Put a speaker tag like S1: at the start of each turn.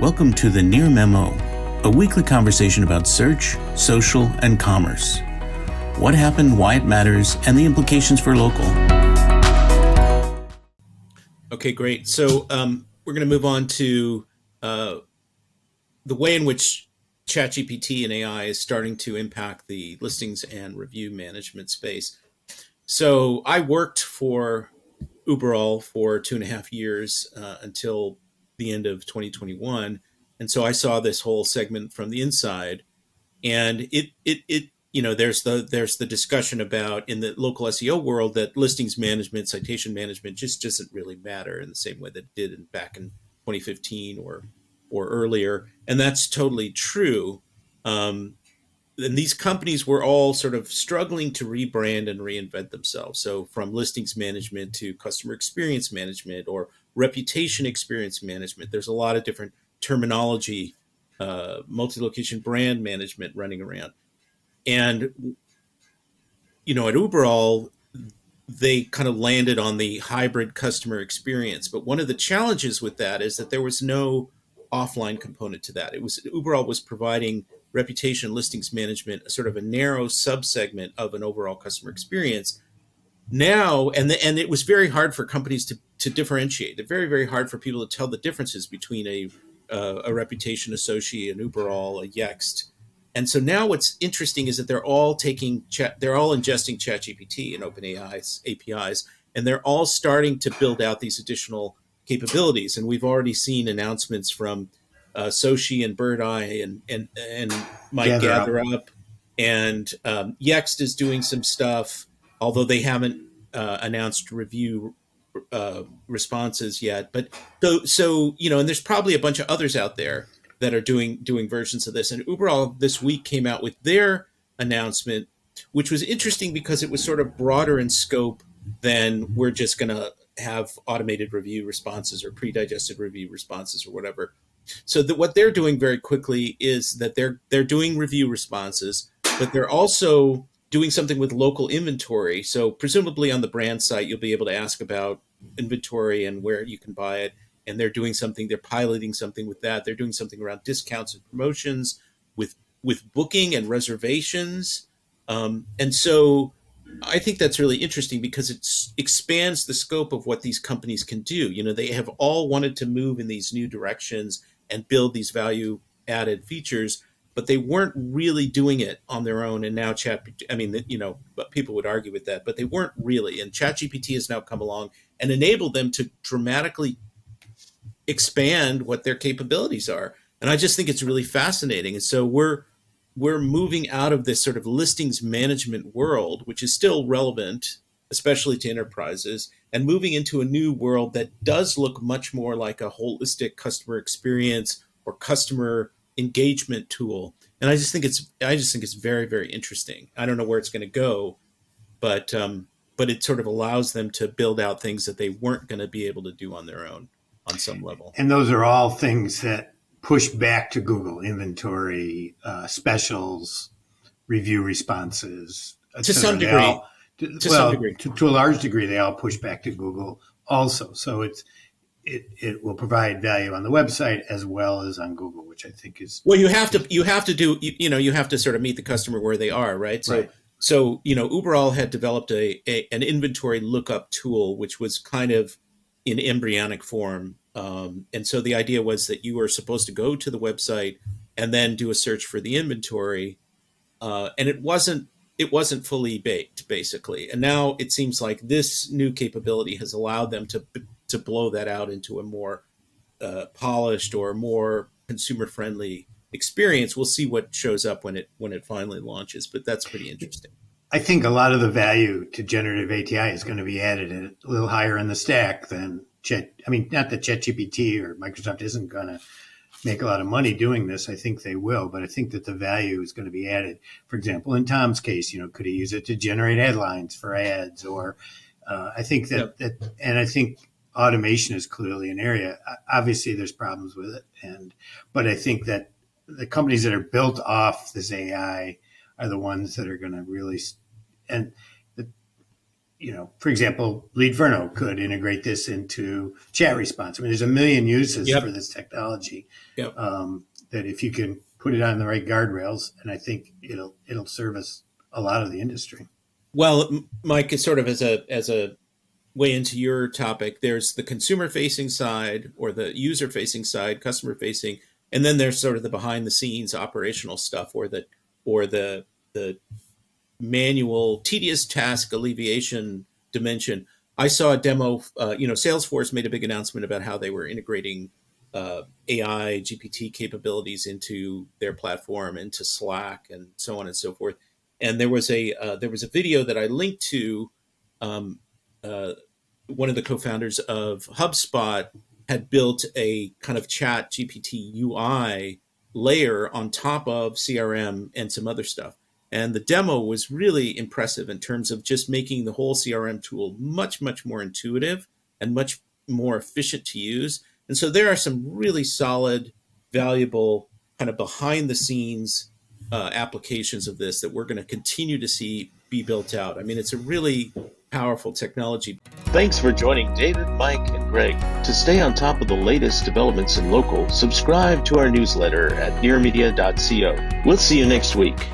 S1: Welcome to the Near Memo, a weekly conversation about search, social, and commerce. What happened, why it matters, and the implications for local.
S2: Okay, great. So we're going to move on to the way in which ChatGPT and AI is starting to impact the listings and review management space. So I worked for Uberall for 2.5 years until the end of 2021, and so I saw this whole segment from the inside. And there's the discussion about in the local SEO world that listings management, citation management just doesn't really matter in the same way that it did back in 2015 or earlier, and that's totally true. And these companies were all sort of struggling to rebrand and reinvent themselves. So from listings management to customer experience management or reputation experience management, there's a lot of different terminology, multi-location brand management running around. And, at Uberall, they kind of landed on the hybrid customer experience. But one of the challenges with that is that there was no offline component to that. Uberall was providing reputation listings management, sort of a narrow subsegment of an overall customer experience. Now, and it was very hard for companies to differentiate. It's very, very hard for people to tell the differences between a reputation associate, an Uberall, a Yext. And so now what's interesting is that they're all ingesting ChatGPT and OpenAI's APIs, and they're all starting to build out these additional capabilities. And we've already seen announcements from Sochi and Birdeye and Mike GatherUp, and Yext is doing some stuff, although they haven't announced review responses yet. But and there's probably a bunch of others out there that are doing versions of this. And Uberall this week came out with their announcement, which was interesting because it was sort of broader in scope than we're just going to have automated review responses or pre-digested review responses or whatever. So what they're doing very quickly is that they're doing review responses, but they're also doing something with local inventory. So presumably on the brand site, you'll be able to ask about inventory and where you can buy it. And they're piloting something with that. They're doing something around discounts and promotions with booking and reservations. And so I think that's really interesting because it expands the scope of what these companies can do. They have all wanted to move in these new directions and build these value added features, but they weren't really doing it on their own. And now but people would argue with that, but they weren't really. And ChatGPT has now come along and enabled them to dramatically expand what their capabilities are. And I just think it's really fascinating. And so we're moving out of this sort of listings management world, which is still relevant, especially to enterprises, and moving into a new world that does look much more like a holistic customer experience or customer engagement tool. And I just think it's very, very interesting. I don't know where it's going to go, but it sort of allows them to build out things that they weren't going to be able to do on their own on some level.
S3: And those are all things that push back to Google: inventory, specials, review responses.
S2: To some degree.
S3: To a large degree, they all push back to Google also. So it will provide value on the website as well as on Google, which I think is
S2: well. You have to sort of meet the customer where they are, right? So Uberall had developed an inventory lookup tool, which was kind of in embryonic form. And so the idea was that you were supposed to go to the website and then do a search for the inventory. And it wasn't fully baked, basically. And now it seems like this new capability has allowed them to blow that out into a more polished or more consumer-friendly experience. We'll see what shows up when it finally launches, but that's pretty interesting.
S3: I think a lot of the value to generative ATI is going to be added a little higher in the stack than not that ChatGPT or Microsoft isn't going to make a lot of money doing this. I think they will, but I think that the value is going to be added. For example, in Tom's case, could he use it to generate headlines for ads? Or I think and I think automation is clearly an area. Obviously, there's problems with it, but I think that the companies that are built off this AI are the ones that are going to really. And for example, Leadverno could integrate this into chat response. I mean, there's a million uses
S2: Yep.
S3: for this technology.
S2: Yep.
S3: That if you can put it on the right guardrails, and I think it'll service a lot of the industry.
S2: Well, Mike, is sort of as a way into your topic, there's the consumer facing side or the user facing side, customer facing, and then there's sort of the behind the scenes operational stuff or the manual tedious task alleviation dimension. I saw a demo, Salesforce made a big announcement about how they were integrating AI GPT capabilities into their platform, into Slack, and so on and so forth. And there was a video that I linked to. One of the co-founders of Hubspot had built a kind of chat GPT UI layer on top of CRM and some other stuff. And the demo was really impressive in terms of just making the whole CRM tool much, much more intuitive and much more efficient to use. And so there are some really solid, valuable, kind of behind the scenes applications of this that we're going to continue to see be built out. I mean, it's a really powerful technology.
S4: Thanks for joining David, Mike, and Greg. To stay on top of the latest developments in local, subscribe to our newsletter at nearmedia.co. We'll see you next week.